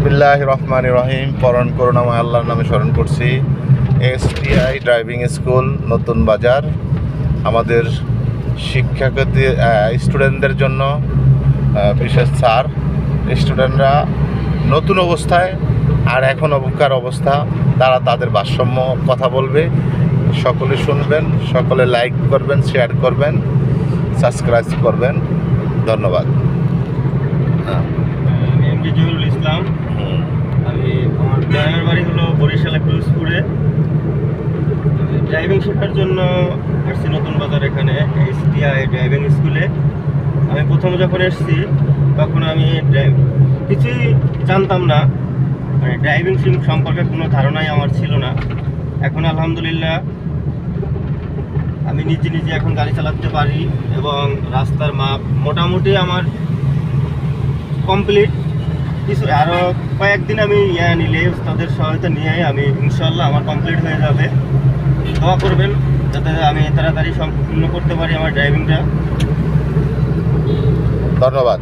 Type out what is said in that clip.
বিসমিল্লাহির রহমানির রহিম। পরম করুণাময় আল্লাহর নামে স্মরণ করছি। এসটিআই ড্রাইভিং স্কুল নতুন বাজার আমাদের শিক্ষার্থী স্টুডেন্টদের জন্য বিশেষ ছাড়। স্টুডেন্টরা নতুন অবস্থায় আর এখন অবকার অবস্থা, তারা তাদের ভারসাম্য কথা বলবে। সকলে শুনবেন, সকলে লাইক করবেন, শেয়ার করবেন, সাবস্ক্রাইব করবেন। ধন্যবাদ। আমি এমডি জহিরুল ইসলাম। আমার গ্রামের বাড়ি হলো বরিশাল পিরোজপুরে। ড্রাইভিং শেখার জন্য আসছি নতুন বাজার, এখানে এসটিআই ড্রাইভিং স্কুলে। আমি প্রথম যখন এসেছি তখন আমি কিছুই জানতাম না, মানে ড্রাইভিং সম্পর্কে কোনো ধারণাই আমার ছিল না। এখন আলহামদুলিল্লাহ আমি নিজে নিজে এখন গাড়ি চালাতে পারি এবং রাস্তার মাপ মোটামুটি আমার কমপ্লিট। কিছু আরও কয়েকদিন আমি নিলে তাদের সহায়তা নিয়ে আমি ইনশাল্লাহ আমার কমপ্লিট হয়ে যাবে। দোয়া করবেন যাতে আমি তাড়াতাড়ি সম্পূর্ণ করতে পারি আমার ড্রাইভিংটা। ধন্যবাদ।